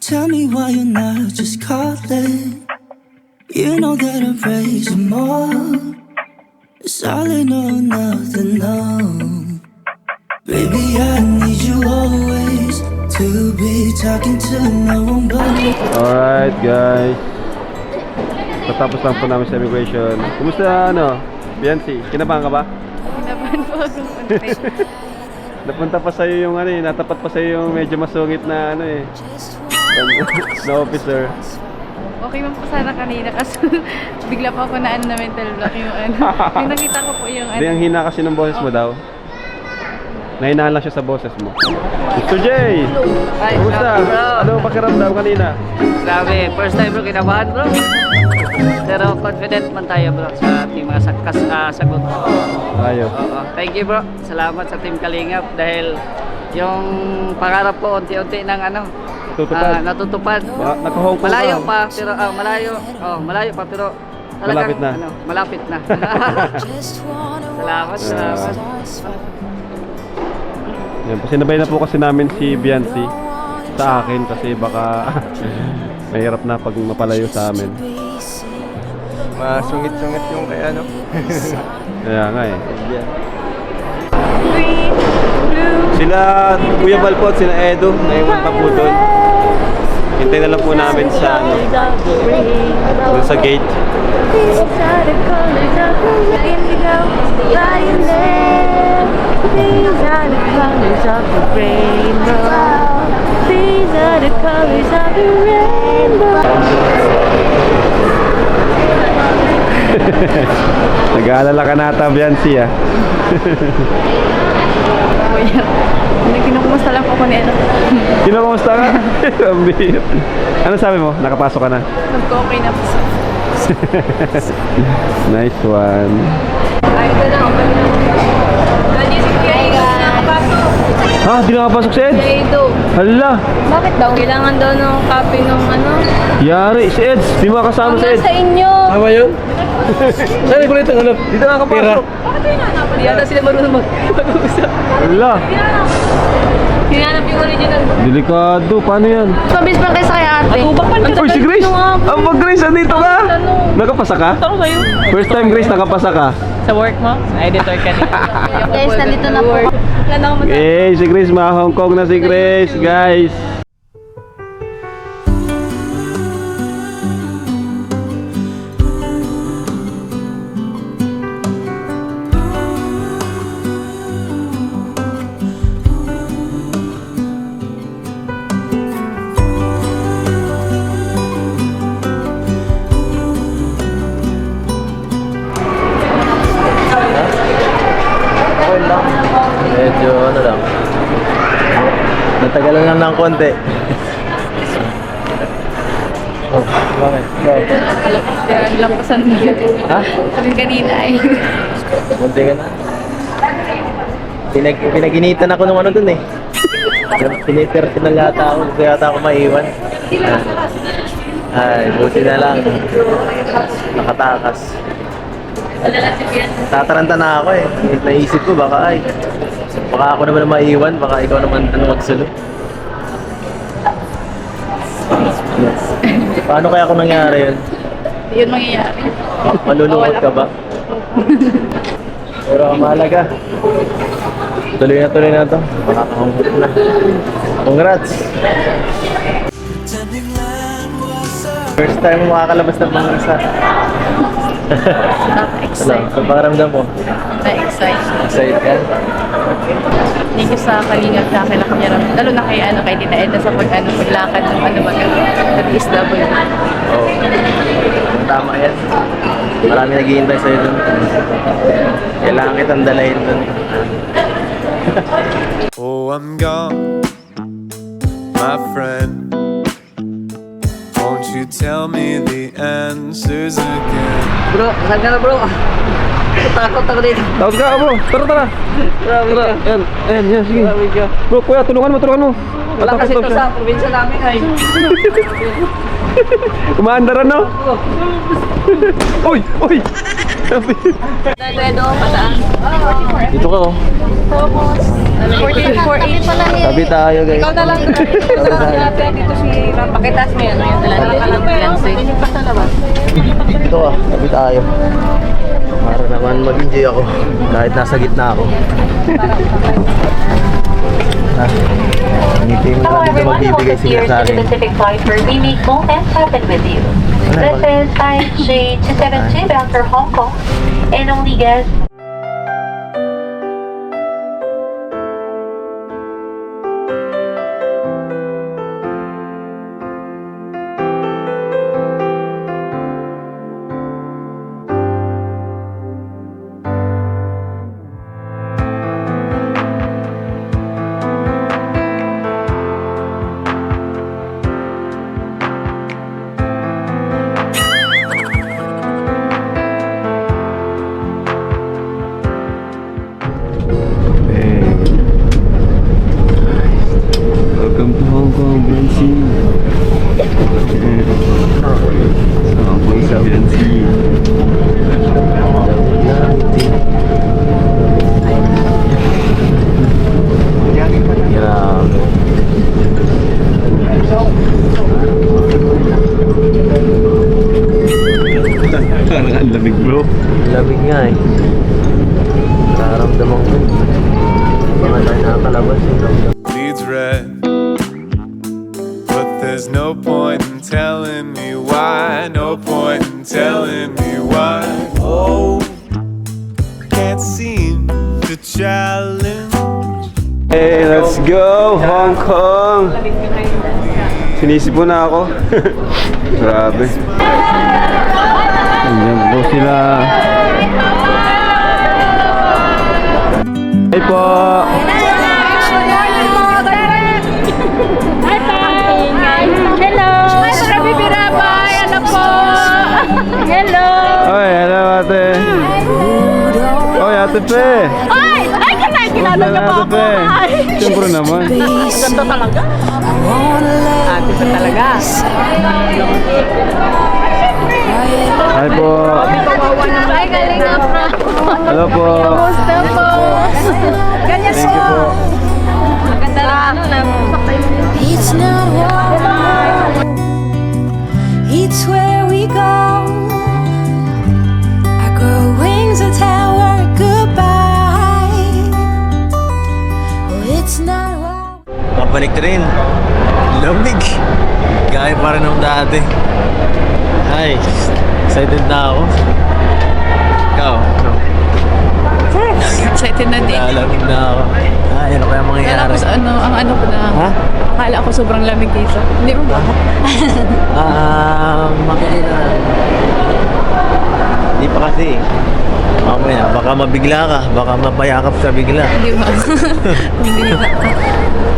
Tell me why you're not just calling. You know that I'm praising more. It's solid, no, nothing, no. Baby, I need you always to be talking to no one but me. Alright guys, patapos lang po namin sa immigration. Kumusta Biancy? Kinabahan ka ba? Kinabahan po akong konti. Napunta pa sa'yo yung natapat pa sa'yo yung medyo masungit na na officer. Okay man po sana kanina kasi bigla pa ako na mental block yung yung nakita ko po yung Hindi, ang hina kasi ng boses mo daw. Nahinahan lang siya sa boses mo. Mr. J! Kumusta? Ano pakiramdam kanina? Grabe, first time bro, kinabahan bro. Pero confident man tayo bro sa ating mga sagot. Ayos. Thank you bro, salamat sa Team Kalingap dahil yung pangarap ko unti-unti ng natutupad. Naka-Hong Kong Malayo ka. pa pero malayo pa pero Malapit na. Malapit na. Salamat. Yan, sinabay na po kasi namin si Biancy sa akin kasi baka mahirap na pag mapalayo sa amin. Masungit-sungit yung kaya Kaya nga eh. Sila Kuya Balpo at sila Edo, naiwan pa po doon. Hintay na lang po namin sa doon sa gate. These are the colors of the rainbow. These are the colors of the rainbow. Nag-aalala ka nata, Biancy Kuya. Kinukumusta lang po ko nila. Kinukumusta ka? Ano sabi mo? Nakapasok ka na? Nagko-okay na po sa Nice one. Ay, ito lang. Ha? Di nakapasok si Ed? Edo. Hala! Bakit daw? Kailangan daw ng copy ng Yari, si Ed! Di makasama si Ed! Sa inyo. Tama yun? Saan yung kulit ang Dito nakapasok! Bakit kayo nanap? Di yata sila marunong mag-usap. Hala! Hinanap yung original. Delikado, paano yan? Pabis pa kayo sa kay ate. Atubang pa Uy, si Grace! Ang pag Grace, andito ka! Nakapasa ka? Ako sa'yo. First time Grace, nakapasa ka? Sa work mo? Sa editor ka na. Guys, nandito na po. Wala na ako Eh, si Grace, Hong Kong na si Grace, guys! Medyo lang. Natagalan lang ng konti. Oh, bakit? Lampasan mo. Ha? Sabi kanina ay. Konti ka na. Pinaginitan ako nung dun eh. Piniterti na lahat ako. Gusto yata ako maiwan. Ay, buti na lang. Nakatakas. Tataranta na ako eh. Naisip ko baka ako naman maiwan, baka ikaw naman magsulong. Paano kaya kung nangyari yun? Yun mangyayari. Malulungkot ka ba? Pero ang mahalaga, tuloy na to. Makakahungkot na. Congrats! First time mo makakalabas ng bansa. Nakaka-excite. Sa pakiramdam mo? Na-excite. Excited ka? Thank you sa kalingap sa akin na kamyaram. Lalo na kay Tita Edna sa paglakad ng mag-SW. Oo. Tama yan. Marami naghihintay sa'yo dun. Kailangan kitang dalahin dun. Oh, I'm gone, my friend. Won't you tell me the answers again? Bro, saan ka na bro? Takot ako dito. Tawag ka, bro! Tara! Grabe Tara! ka. Yan, sige. Grabe ka. Bro, kuya, tulungan mo! Wala kasi ito sa probinsya namin ay. Umaandar ano? Uy! Uy! Redo, pataan. Dito ka oh. 48 pala yan. Tabi tayo guys. Ikaw na lang. Dito si Pakitas mo yan. Wala ka lang fiancé. Dito ka, tabi tayo. Para naman mag-enjoy ako. Kahit nasa gitna ako. Ngiti mo lang dito magbibigay sila sa akin. Pacific flight where we make moments happen with you. This is flight J272 bound for Hong Kong and only guests Welcome to Hong Kong, Biancy. Hong Kong sa Biancy. Grabe. Parang ang lamig bro. Lamig nga eh. Nararamdaman ko. Mga tayo nakakalabas eh. Bleeds red. But there's no point in telling me why. No point in telling me why. Oh, can't seem to challenge. Hey, let's go Hong Kong! Sinisip na ako. Grabe. Ayan po sila. Hey po! Hello! Rabi Birabay! Ano po? Hello! Oy, hello ate. Oy, ate Pe. Ay! Ay! Kilala niyo po ako! Ay! Siyempre naman. Ganda talaga! Ate sa talaga! Hi po. Ay! Galing nga pa! Hello po. Kamusta po? Ganyan Thank you po. Maganda lang. It's not war, it's where we go. I grow wings to tell her goodbye. Oh, it's not war. Pabalik rin. Lamig. Gaya pa rin ng dati. Ay, excited na ako. Ikaw, ano? Excited na din. Lalamig na ako. Ay, ano kaya Akala mangyayari? ko ang ano ko na. Ha? Akala ko sobrang lamig dito. Hindi mo ba? Makikita na. Hindi pa kasi. Mamaya, baka mabigla ka. Baka mapayakap ka bigla. Hindi ba? Hindi na.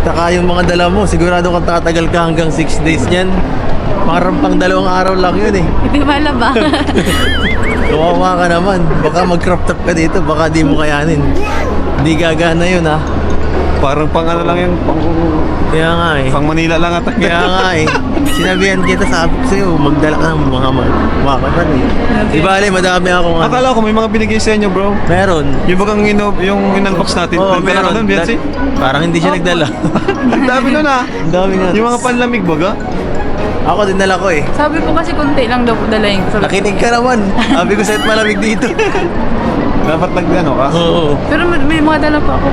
Saka yung mga dala mo, sigurado kang tatagal ka hanggang 6 days niyan. Parang pang 2 araw lang yun eh. Hindi malaba. Kawawa ka naman. Baka mag-crop top ka dito, baka di mo kayanin. Hindi gagana yun ha. Parang pang ano lang yung Kaya nga eh. pang Manila lang ata. Kaya nga eh. Sinabihan kita, sabi ko sa'yo, magdala ka ng mga makakan eh. Di bale, madami akong ano. Akala ko may mga binigay sa inyo bro. Meron. Yung bagang yung in-unbox natin. Oo, Nagdala ka meron. nun, Biancy? Parang hindi siya nagdala. Ang dami nun ah. Ang dami nga. Yung mga panlamig baga. Ako din dala ko eh. Sabi ko kasi konti lang daw po dalayin ko. Nakinig ka naman. Sabi ko sa'yo't malamig dito. Dapat nag-ano ka. Oo. Pero may mga dala pa ako.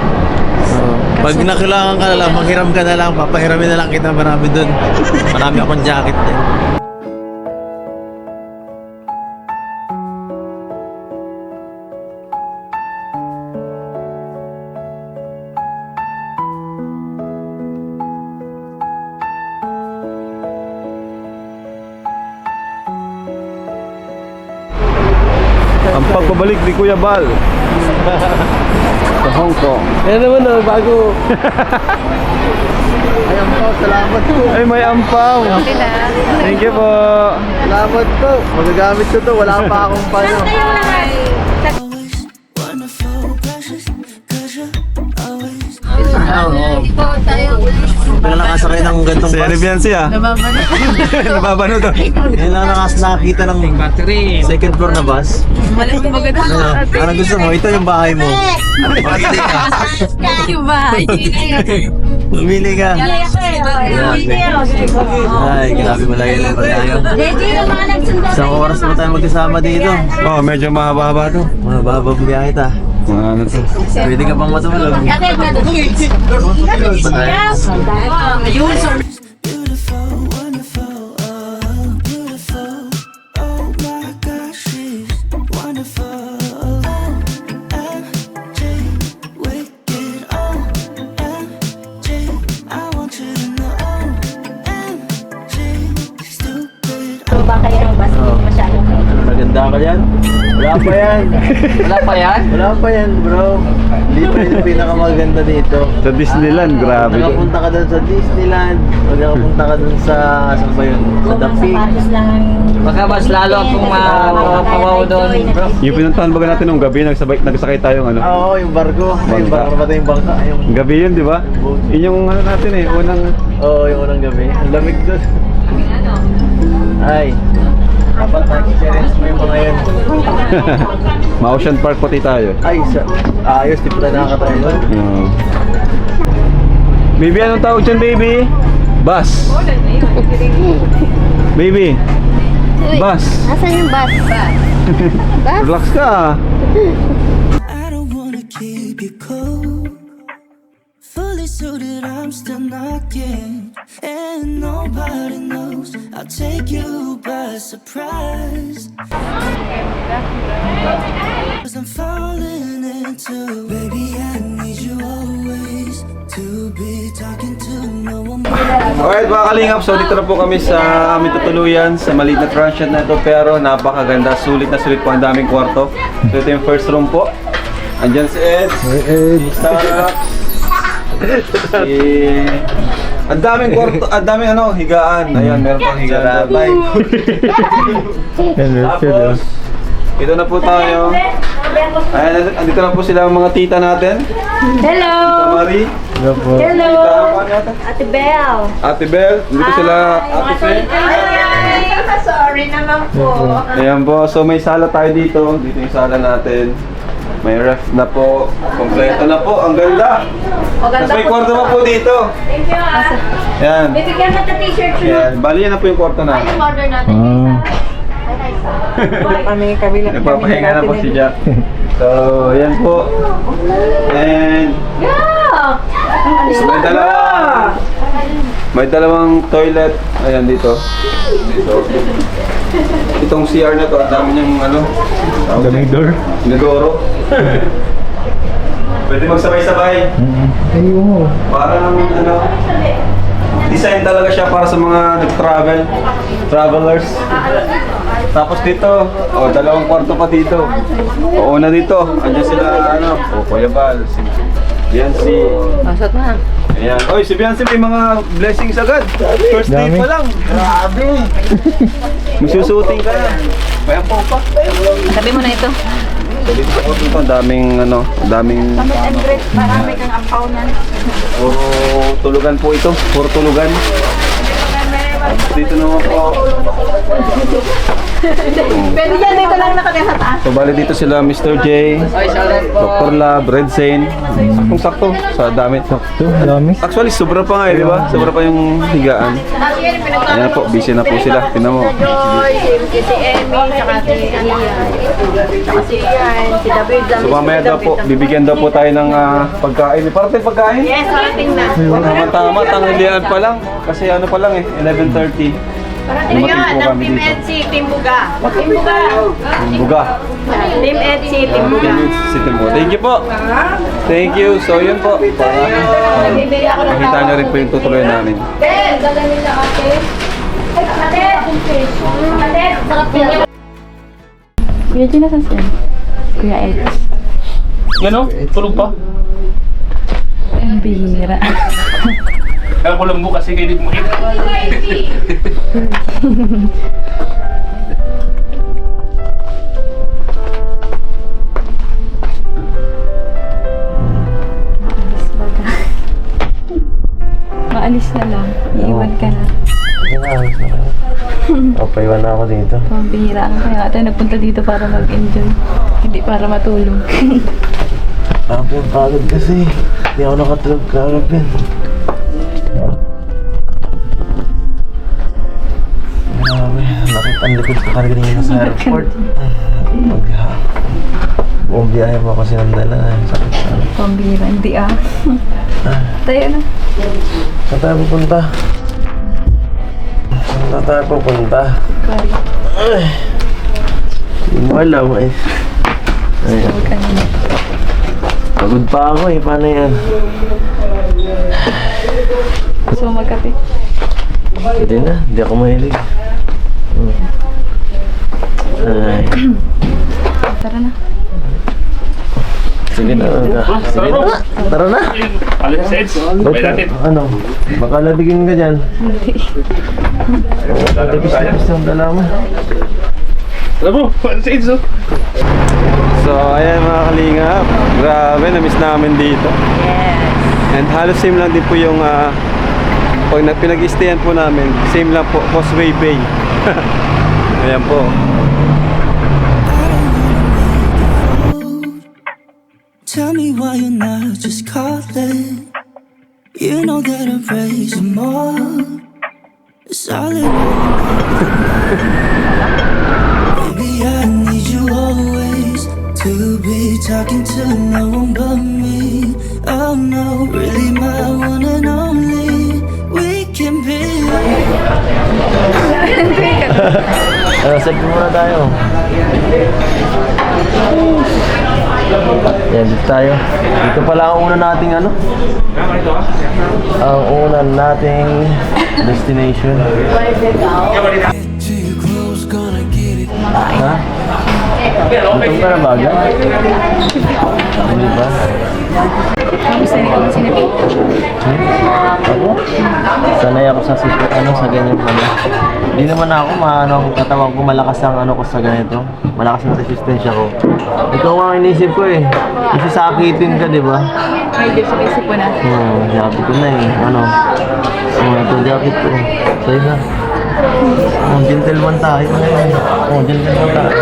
Pag nakailangan ka na lang, manghiram ka na lang, papahiramin na lang kita marami dun. Marami akong jacket din. Ang pagpabalik ni Kuya Bal sa Hong Kong. Yan naman na, bago. Ay, ampaw, salamat po. Ay, may ampaw. Thank you po. Salamat po. Magagamit ko to, wala pa akong pano. Always wonderful, precious, 'cause you're always. Hindi lang nakasakay ng gantong Si bus. Aribian siya. Nababano to. Hindi lang nakakita ng second floor na bus. Ano gusto mo? Ito yung bahay mo. Pumili ka. Pumili ka. Ay, grabe malaya lang tayo. Isang oras na tayo magkasama dito. Oh, medyo mahaba-haba to. Mababa biyahe ta. Ano to? Pwede ka pang matulog. Beautiful, wonderful, oh, beautiful. Oh my gosh, she's wonderful. OMG, wicked. OMG, I want you to know. OMG, stupid. Maganda ka dyan? Wala pa yan. Wala pa yan? Wala pa yan, bro. Hindi pa yung pinakamaganda dito. Sa Disneyland, grabe to. Nakapunta ka dun sa Disneyland. Pag nakapunta ka dun sa, saan ba yun? Sa The Peak. Baka mas lalo akong mapapawaw doon, bro. Yung pinuntahan baga natin nung gabi, nagsakay tayong ano. Oo, yung barko. Yung Bangka. barko ba yung bangka? Yung... Gabi yun, di ba? Yun yung ano natin eh, unang... Oo, yung unang gabi. Ang lamig dun. Ay. Dapat na-experience mo yung mga yun. Ma-Ocean Park pati tayo. Ay, ayos. Di pa tayo nakakatayo nun. Baby, anong tawag dyan, baby? Bus. Baby. Bus. Asan yung bus? Relax ka. I don't wanna keep you cold. Fully suited, I'm still knocking, and nobody knows. I'll take you by surprise. 'Cause I'm falling into, baby, I need you always to be talking to no one. Alright mga kalingap, so dito na po kami sa aming tutuluyan sa maliit na transient na ito, pero napakaganda, sulit na sulit po, ang daming kwarto. So ito yung first room po. Andyan si Ed, si Sarah, ang daming kwarto, ang daming ano, higaan. Ayan, meron pang higaan. Tapos, ito na po tayo. Ayan, andito na po sila ang mga tita natin. Hello! Tita Marie. Hello! Tita apa natin? Ate Belle! Ate Belle. Dito sila Ate Fe. Sorry naman po. Ayan po, so may sala tayo dito. Dito yung sala natin. May ref na po. Kompleto na po. Ang ganda. Tapos may kwarto pa po dito. Thank you ah. Ayan. Bibigyan mo ng t-shirt yun. Ayan. Bali yan na po yung kwarto natin. Yung order natin. Nagpapahinga na po si Jack. So, ayan po. And Yeah! may dalawang toilet. Ayan dito. Itong CR na to, ang dami niyang ano. Daming door. Inodoro. Pwede magsabay-sabay. Parang ano, design talaga siya para sa mga nag-travel, travelers. Tapos dito, oh, dalawang kwarto pa dito. Oo na dito, andyan sila, ano, Kuya Val, si Biancy. Pasok na. Ayan. Oy, si Biancy may mga blessings agad. First day pa lang. Grabe. Magsusuting ka na. Kaya po pa. Sabi mo na ito. Dito po dito, daming ano, daming... Marami kang ampaw niyan. Puro tulugan po ito, puro tulugan. Dito naman po. Pwede yan, dito lang nakatira sa taas. So bali dito sila Mr. J, Ay, shoutout po. Dr. Lab, Red Zane. Saktong-sakto sa damit. Actually, sobra pa nga eh, di ba? Sobra pa yung higaan. Ayan po, busy na po sila. Tingnan mo. Joy, si Emmy, tsaka si Anian. Tsaka si Ian, si David. So mamaya daw po, bibigyan daw po tayo ng pagkain. May parating pagkain? Yes, parating na. Tama-tama, tanghalian pa lang. Kasi ano pa lang eh, 11:30. Parating Dumating yun, po ng kami Team dito. Etsy, Team Buga. Team Buga. Buga. Team Etsy, Team Buga. City mo. Thank you po. Thank you. So yun po. Bibili ako ng Nakita nyo rin po yung tutuloy namin. Ben, gagawin na ate. Ate, ate, sarap yan. Kuya Gina saan? Kuya Ed. Yan o, tulog pa. Ang bihira. Kaya ko lang mo kasi kayo dito makita. aalis na lang. Iiwan ka na. Papaiwan na ako dito. Pambihira ka. Kaya tayo nagpunta dito para mag-enjoy. Hindi para matulog. Grabe, pagod kasi. Hindi ako nakatulog kagabi. Grabe, nakita ang likod ko kanina sa airport. Buong biyahe mo kasi nandala. Sakit sa ano. Pambihira. Hindi tayo na. Saan tayo pupunta? Saan tayo pupunta? Kari. Hindi mo alam eh. Ayun. Huwag ka na. Pagod pa ako eh. Paano yan? So, magkape. Hindi na. Hindi ako mahilig. Ay. Tara na. Sige na. Sige na. Tara na. Alis sa Eds. Bay natin. Ano? Baka labigin ka dyan. Labis-labis ang dala mo. Tara bro, alis sa Eds oh. So, ayan mga kalingap. Grabe, na-miss namin dito. Yes. And halos same lang din po yung pag pinag-stayan po namin, same lang po, Causeway Bay. Ayan po. Tell me why you're not just calling. You know that I'm raising more. Solid. Baby, I need you always to be talking to no one but me. Oh no, really my one and only. We can be. Selfie muna tayo. Yan, dito tayo. Dito pala ang una nating ano? Ang una nating destination. Ha? Gutom ka na ba agad? Hindi ba? Gusto niyo kung sinabi? Ako? Sanay ako sa sa ganyan ano. Hindi naman ako ang katawan ko malakas ang ano ko sa ganito. Malakas ang resistensya ko. Ikaw ang inisip ko eh. Kasi sakitin ka, di ba? May gusto po na. Sabi ko na eh. Ano? Ito jacket ko. Sa'yo na. Gentleman tayo. Gentleman tayo.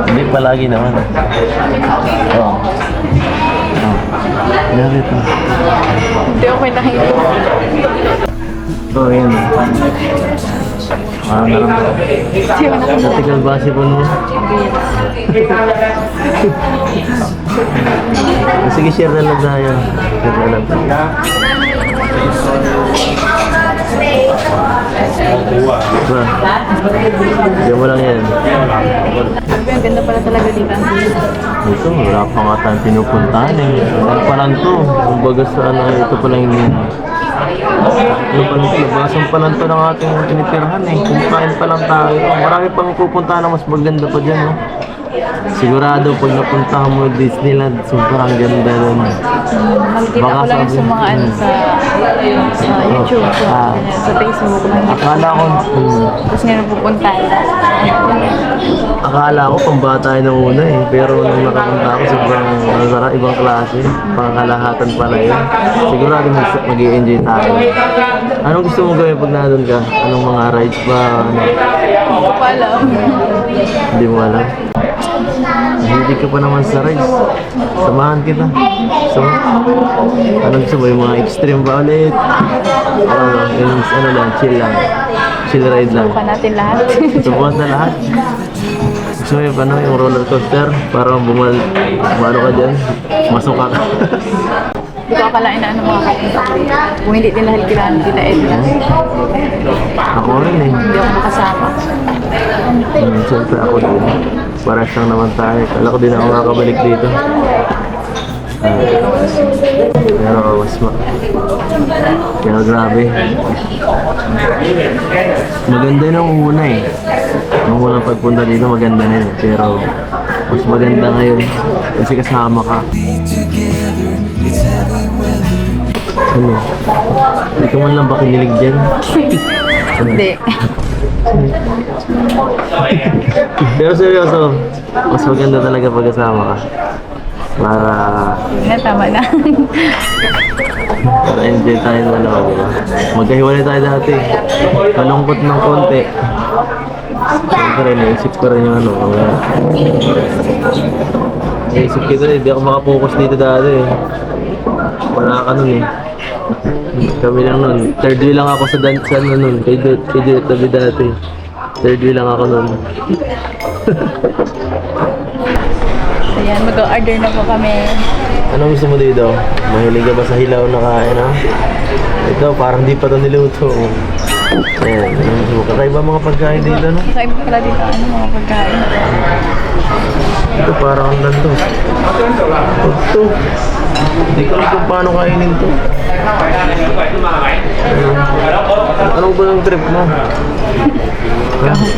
Hindi palagi naman. Jacket mo. Hindi okay lang ito. Ito, yun. Natigal base po no? Sige, share na lang tayo. Share na lang tayo. Ba? Diyan mo lang yan. Ang ganda pala talaga dito. Ito, wala pa nga tayong pinupuntahan eh. Ano pa lang to? Kumbaga sa ano, ito pa lang yung labasan pa lang ito ng ating tinitirhan eh. Kumakain pa lang tayo. Marami pang pupuntahan na mas maganda pa dyan no? Sigurado pag napuntahan mo Disneyland, sobrang ganda nun. Makikita ko lang sa mga ano sa YouTube, sa Facebook. Akala ko, Tapos ngayon pupuntahan. akala ko pambata ng una eh. Pero nung nakapunta ako, sobrang masarap, ibang klase. Pangkalahatan pala yun. Sigurado mag-i-enjoy tayo. Anong gusto mong gawin pag nandun ka? Anong mga rides ba? Ano? Hindi ko pa alam. Hindi mo alam? Hindi ka pa naman sa rides. Samahan kita. So, anong gusto mo? Yung mga extreme ba ulit? Ano lang, chill lang. Chill ride lang. Subukan natin lahat. Subukan na lahat. Gusto mo yung, yung roller coaster? Parang bumalo ka dyan. Masuka ka. Hindi ko akalain na ano mga kapunta. Kung hindi din lahat kailangan kita Edna. Ako rin eh. Hindi ako makasama. Siyempre ako din. Paras lang naman tayo. Kala ko din ako makakabalik dito. Pero pero grabe. Maganda nung una eh. Nung unang pagpunta dito maganda na yun. Pero mas maganda ngayon kasi kasama ka. Ano? Hindi ka man lang ba kinilig dyan? Hindi. Pero seryoso, mas maganda talaga pag kasama ka. Para Na, tama na. para enjoy tayo ng ano, di ba? Magkahiwalay tayo dati. Malungkot ng konti. Siyempre, naisip ko rin yung ano. Naisip ko rin, hindi ako makapokus dito dati eh. Wala ka nun eh. Kami lang nun. Third wheel lang ako sa dance ano nun. Kay Direct David dati. Third wheel lang ako nun. Ayan, mag-order na po kami. Anong gusto mo dito? Mahilig ka ba sa hilaw na kain ha? Ito, parang di pa ito niluto. Ayan, anong gusto mo? Kakaiba mga pagkain dito, no? Kakaiba pala dito, ano mga pagkain. Ito parang ang ganito. Ito. Hindi ko alam kung paano kainin to. Anong ba yung trip mo?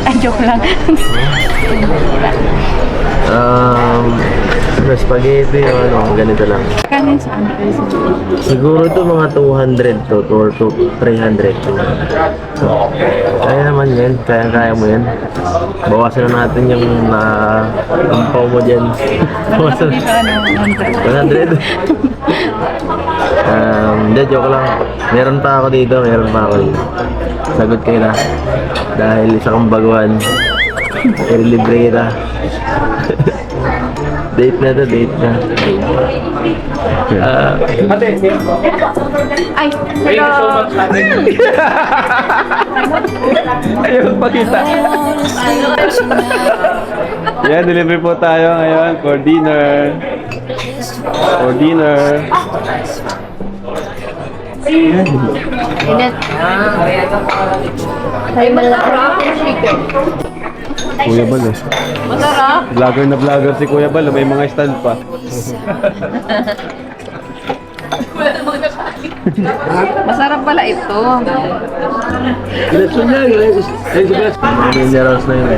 Ay, joke lang. Spaghetti o ano, ganito lang. Kanin saan? Siguro ito mga 200 to or 300 to. Kaya naman yan, kaya mo yan. Bawasan na natin yung ampaw mo dyan. Bawasan. Dito, ano, 100? Hindi, joke lang. Meron pa ako dito. Sagot kayo na. Dahil isa kang baguhan. Libre kita. Date na to, date na. Ay, hello. Ayun, pakita. Yan, delivery po tayo ngayon for dinner. For dinner. Init. Ay, malaki chicken. Kuya Bal eh. Masarap. Vlogger na vlogger si Kuya Bal. May mga stand pa. Masarap pala ito. Meron niya Rose na yun.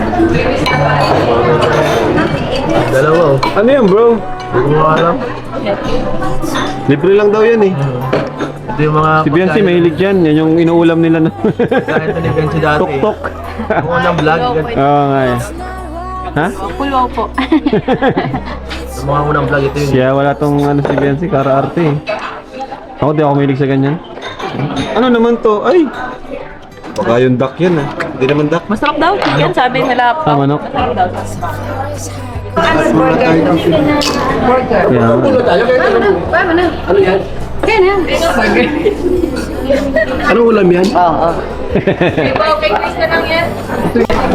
Dalawa oh. Ano yan bro? Hindi mo alam. Libre lang daw yan eh. Ito yung mga Si Biancy mahilig yan. Yan yung inuulam nila na. Kahit ni Biancy dati. Tok-tok. Kung unang vlog. Oo nga eh. Ha? Pulwaw po. Yung mga unang vlog ito yun. Siya wala tong ano si Biancy, kara-arte eh. Ako di ako mahilig sa ganyan. Ano naman to? Ay! Baka yung duck yan ah. Hindi naman duck. Masarap daw. Yan sabi nila. Ah, manok. Masarap daw. Yeah. Paano na? Ano yan? Kaya na. Burger. Anong ulam yan? Wow, kay Chris na lang yan.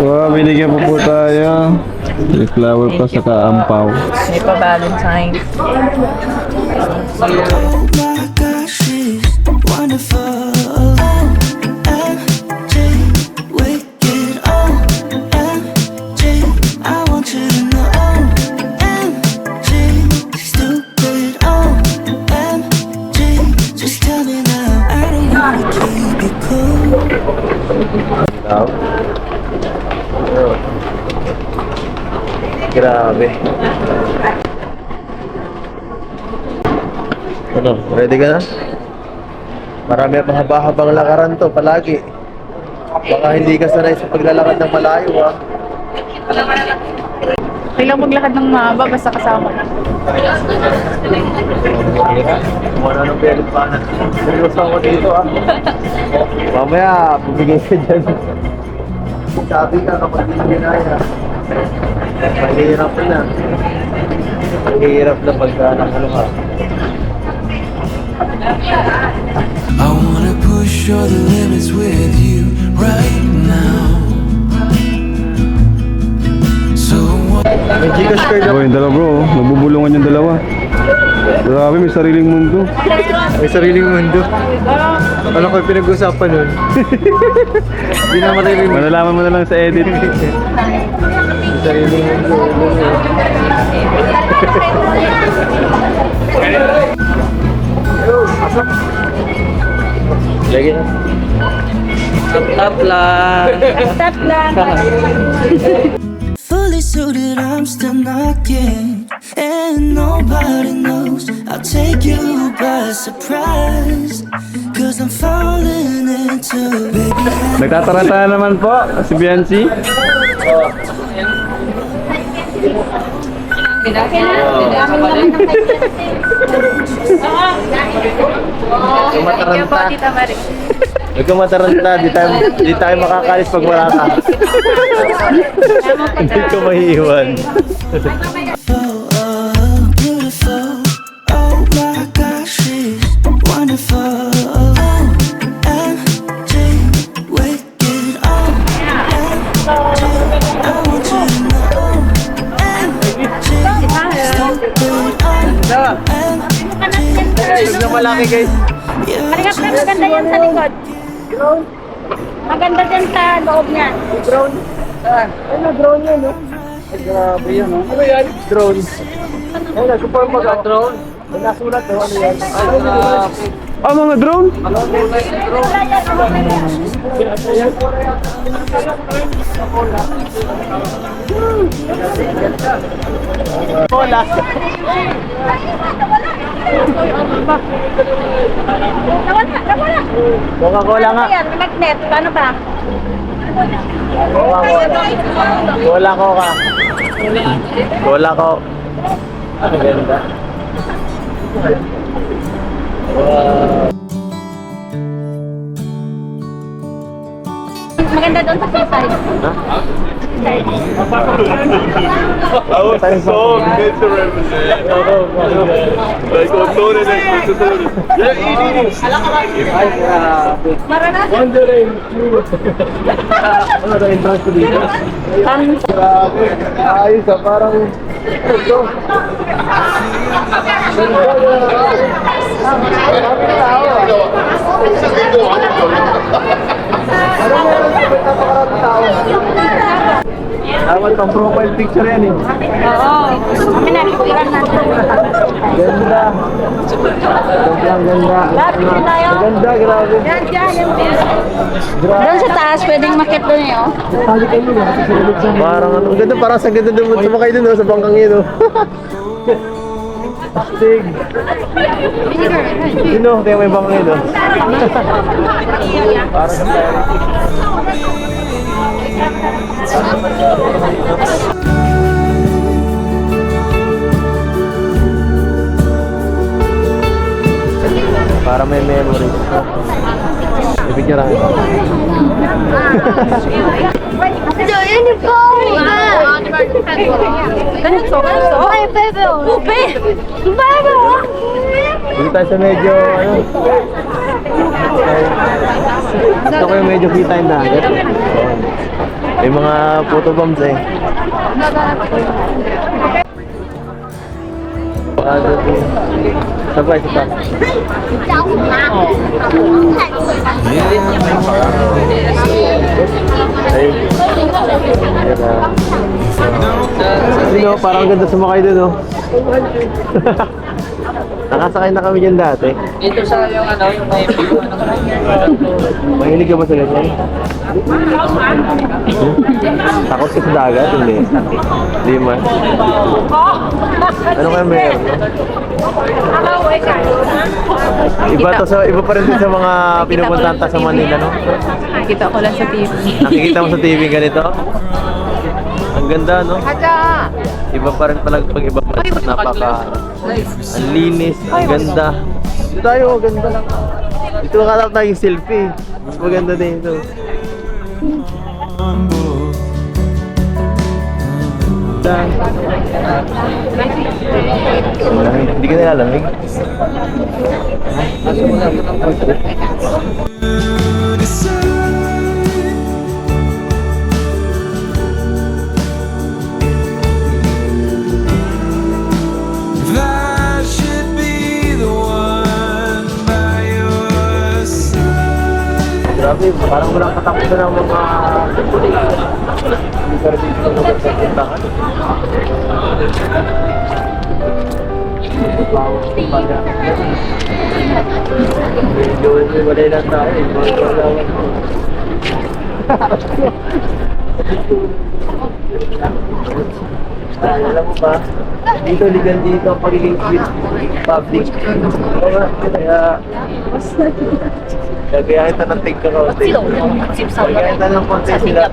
Wow, binigyan po tayo. May flower pa sa kaampaw. May pa Valentine's. Oh my gosh, she's wonderful. MJ, wicked. Oh, MJ, I want you to know. MJ, stupid. Oh, MJ, just tell me now. I don't wanna keep you cool. Grabe. Ano, ready ka na? Marami ang mahaba-habang lakaran to palagi. Baka hindi ka sanay sa paglalakad ng malayo ha. Kailang maglakad ng mahaba basta kasama. Wala nang belit pa na. Seryoso ako dito ha. Mamaya, bumigay ka dyan. Sabi ka kapag hindi ginaya. Mahirap na. Mahirap na pagka nakalo ka. I wanna push all the limits with you right now. So what? May Gcash card Oh, yung dalawa bro. Nagbubulungan yung dalawa. Grabe, may sariling mundo. May sariling mundo. Ano ko yung pinag-usapan nun? Hindi na maririnig. Malalaman mo na lang sa edit. May sariling mundo. Lagi na. Tap lang. Fully suited, I'm still knocking, and nobody knows. I'll take you by surprise, 'cause I'm falling into baby. Nagtataranta naman po si Biancy. Thank you po, Tita Marie. Huwag kang mataranta, di tayo makakalis pag wala ka. Hindi ko maiiwan. Oh, beautiful. Oh my gosh, she's wonderful. MJ, wake it up. MJ, I want you to know. MJ, stop it up. Huwag na malaki guys. Maganda yan sa likod. Maganda din sa loob niya. Drone? Saan? Ano drone yun, no? Ay, grabe yun, no? Ano yan? Drone. Ay, nag-perform mag drone. May nasulat, no? Ano yan? Ay, mga drone? Wala. Nawala. Coca-Cola nga. Ayan, may magnet. Paano ba? Cola ko ka. Cola ko. Ang ganda. Maganda doon sa seaside. I was so good to represent. Like, autore na Maranasan. Wondering. Ano na entrance ko dito? Grabe. Ayos ah, parang... Ito. Dapat pang profile picture yan eh. Oo. Kami na, picturean natin. Ganda. Sobrang ganda. Ganda, grabe. Doon sa taas, pwedeng makit doon eh, oh. Parang ano, ganda, parang sa ganda doon sa makay doon, sa bangkang yun, oh. Astig. Sino? Tayo may bangkang yun, oh. Parang sa para may memories. Ibigyan lang. Ganito. Ay, bebe, oh. Bebe! Bebe, oh. Dito tayo sa medyo, ano? Gusto ko yung medyo free time na. May mga photo bombs eh. Sabay, sabay. Ay. Sino, parang ganda sumakay dun, oh. Nakasakay na kami dyan dati. Dito sa yung ano, yung may Mahilig ka ba sa ganyan? Takot ka sa dagat? Hindi. Hindi man. Ano kaya meron? Iba pa rin din sa mga pinupuntahan ta sa Manila, no? Nakikita ko lang sa TV. Nakikita mo sa TV ganito? Ang ganda, no? Iba pa rin pala pag iba pa rin. Napaka... Ang linis, ang ganda. Dito tayo, ganda lang. Dito makatap tayong selfie. Mas maganda din ito. Hindi ka nilalamig? Grabe, parang walang katakutan ng mga hindi ka rin dito sa puntahan. Medyo walay lang tayo eh. Alam mo ba, dito ligan dito ang pagiging public. Kaya gagayahin ta ng tig ka kaunti. Gagayahin ta ng konti sila.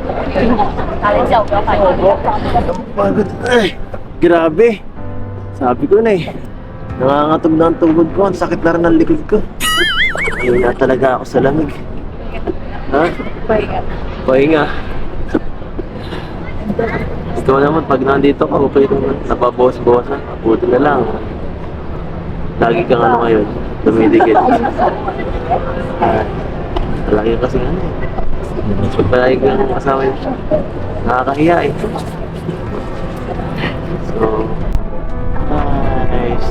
Pagod. Ay, grabe. Sabi ko na eh. Nangangatog na ang tungkod ko. Ang sakit na rin ang likod ko. Ayun na talaga ako sa lamig. Ha? Pahinga. Pahinga. Gusto mo naman, pag nandito ka, okay naman. Napabawas-bawasan. Buti na lang. Lagi kang ano ngayon, dumidikit. Lagi kasi ano eh. Pag palagi kang kasama yun, nakakahiya eh. So, nice.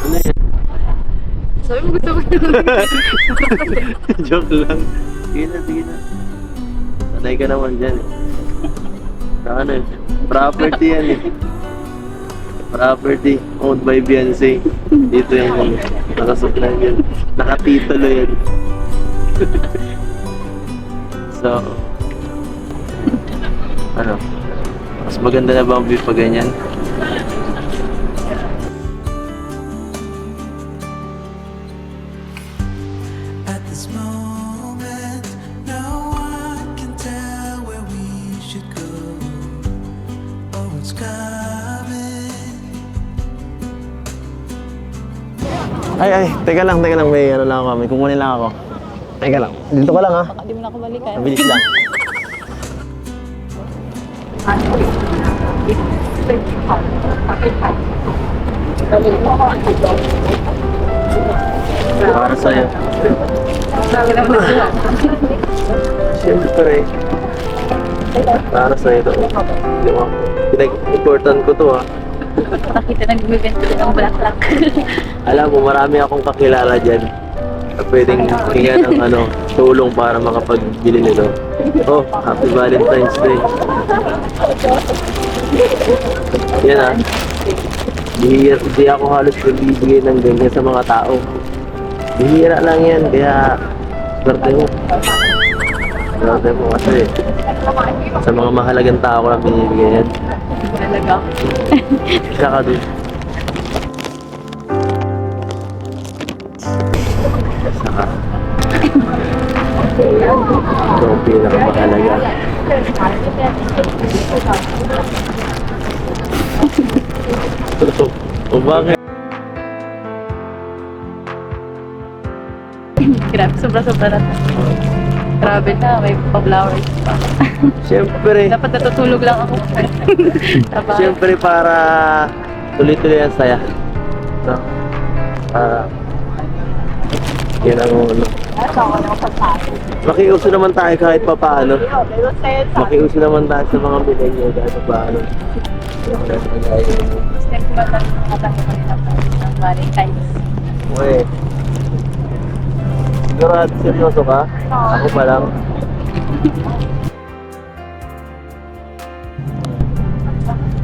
Ano yan? Sabi mo gusto ko Joke lang. Sige na, sige na. Sanay ka naman dyan eh. Ano eh, property yan eh. Property owned by Beyonce. Dito yan. Nakasupply yan. Nakatitulo yan. So, ano? Mas maganda na ba ang view pag ganyan? At this moment, no one can tell where we should go. Oh, it's coming. Ay, teka lang, may ano lang ako, may kukunin lang ako. Teka lang, dito ka lang ha. Baka di mo na ako balikan. Mabilis lang. Para sa'yo. Siyempre. Para sa'yo ito. Di ba? Pinag-important ko to ha. Nakita na nagbibento ng bulaklak. Alam mo, marami akong kakilala dyan na pwedeng hingan ng ano, tulong para makapagbili nito. Oh, Happy Valentine's Day. Yan ah. Di ako halos nagbibigay ng ganyan sa mga tao. Bihira lang yan, kaya swerte mo. Swerte mo kasi sa mga mahalagang tao ko lang binibigay yan. Talaga. Isa ka dun. Isa ka. Ito ang pinakamahalaga. O bakit? Grabe, sobra-sobra na. Grabe na, may pa-flowers pa. Siyempre. Dapat natutulog lang ako. Trabaho. Siyempre para tuloy-tuloy ang saya. No? Yan ang ano. Makiuso naman tayo kahit pa paano. Makiuso naman tayo sa mga millennial kahit pa paano. Step ko lang mga tanong kanina po ng Valentine's. Uy. Sigurado seryoso ka? Ako pa lang.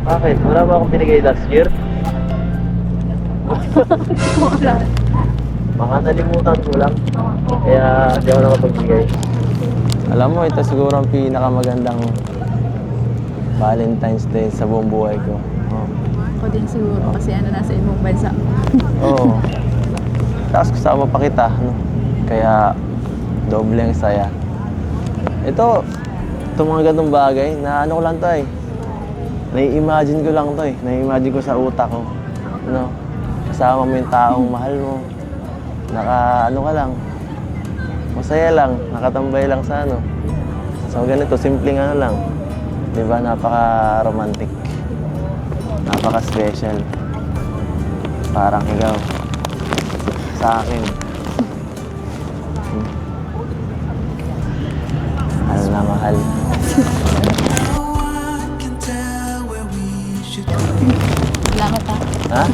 Bakit? Wala ba akong binigay last year? Baka nalimutan ko lang. Kaya hindi ako nakapagbigay. Alam mo, ito siguro ang pinakamagandang Valentine's Day sa buong buhay ko. Oh. Ako din siguro kasi nasa ibang bansa. Oo. Tapos kasama pa kita. No? Kaya doble ang saya. Ito mga ganung bagay na ano ko lang to eh. Nai-imagine ko lang to eh. Nai-imagine ko sa utak ko. No? Kasama mo yung taong mahal mo. Ano ka lang. Masaya lang. Nakatambay lang sa ano. So ganito, simpleng ano lang. Diba? Napaka-romantic. Napaka-special. Parang ikaw. Sa akin. Mahal na mahal. Salamat ha. Ha?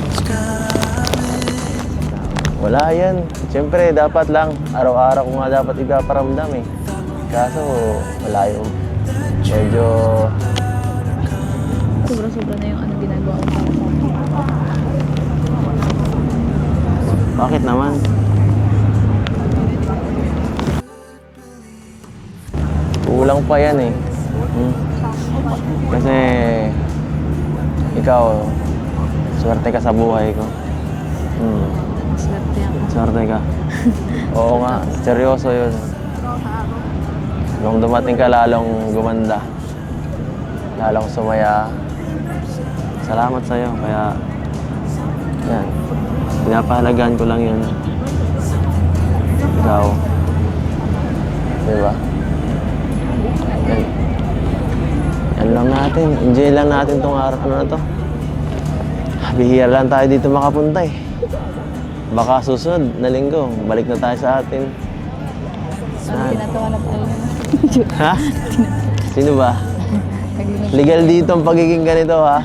Wala yan. Siyempre, dapat lang. Araw-araw ko nga dapat ipaparamdam eh. Kaso, wala yung medyo... Sobra-sobra na yung ginagawa ko. Bakit naman? Kulang pa yan eh. Kasi ikaw, swerte ka sa buhay ko. Swerte ako. Swerte ka. Oo nga, seryoso yun. Nung dumating ka lalong gumanda. lalo ko sumaya. Salamat sa'yo, kaya yan, pinapahalagaan ko lang yun. Ikaw. Diba? Yan. Yan lang natin. Enjoy lang natin tong araw. Ano na to? Bihira lang tayo dito makapunta eh. Baka susunod na linggo, balik na tayo sa atin. Tinatawa na tayo. Ha? Sino ba? Legal dito ang pagiging ganito ha.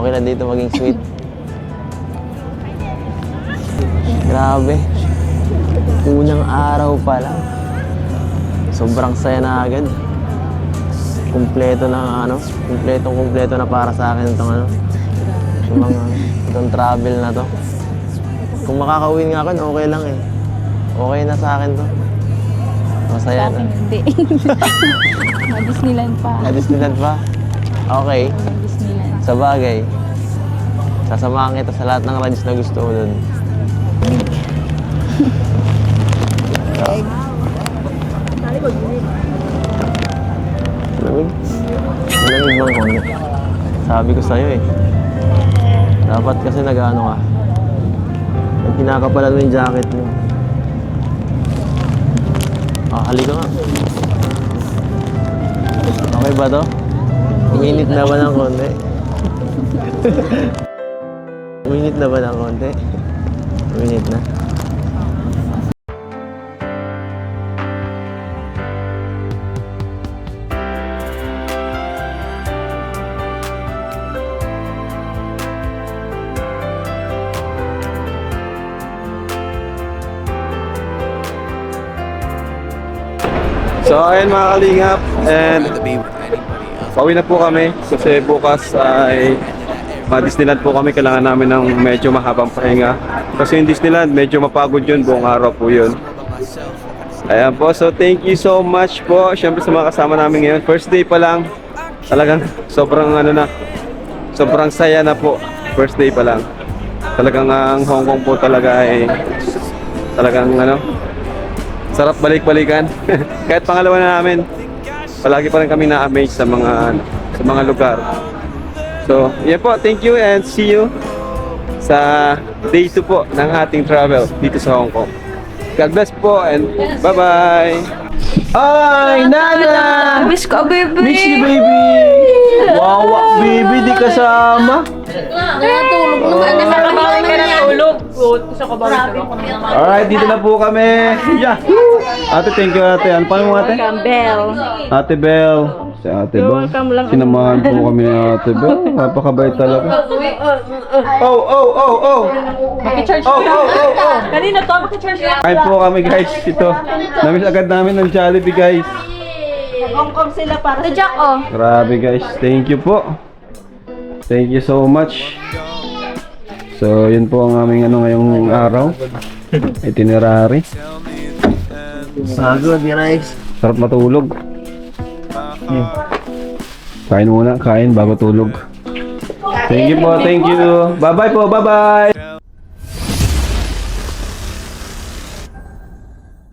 Okay na dito maging sweet. Grabe. Unang araw pa lang. Sobrang saya na agad. Kumpleto na kumpleto na para sa akin itong itong travel na to. Kung makakauwi nga ako, okay lang eh. Okay na sa akin to. Masaya na. Hindi. Disneyland pa. Disneyland pa? Okay. Disneyland. Sa bagay. Sasamahan kita sa lahat ng rides na gusto mo dun. Malamig. Malamig bang konti? Sabi ko sa'yo eh. Dapat kasi nag-ano ka. Pinakapalan mo yung jacket mo. Halika nga. Okay ba to? Uminit na ba ng konti? Uminit na ba ng konti? Uminit na. So ayun mga kalingap, and pauwi na po kami kasi bukas ay Disneyland po kami. Kailangan namin ng medyo mahabang pahinga kasi yung Disneyland medyo mapagod yun, buong araw po yun. Ayan po, so thank you so much po syempre sa mga kasama namin ngayon. First day pa lang, talagang sobrang sobrang saya na po. First day pa lang, talagang ang Hong Kong po talaga ay talagang sarap balik-balikan. Kahit pangalawa na namin, palagi pa rin kami na-amaze sa mga lugar. So, yan po. Thank you and see you sa day 2 po ng ating travel dito sa Hong Kong. God bless po and bye-bye! Ay, Nana! Miss ko, baby! Miss you, baby! Wawa, baby, di kasama! Alright, dito na po kami. Yeah. Ate, thank you ate. Ano pa mo ate? Bell. Ate Bell. Si Ate Bell. Sinamahan po kami ni Ate Bell. Napakabait talaga. Oh. Maki-charge Oh. Kanina to, maki-charge na. Kain po kami guys. Ito. Namiss agad namin ng Jollibee guys. Hong Kong sila para The Jack, oh. Grabe guys. Thank you po. Thank you so much. So, yun po ang aming ngayong araw. Itinerary. Pagod, guys. Sarap matulog. Kain muna, kain bago tulog. Thank you po, thank you. Bye-bye po, bye-bye.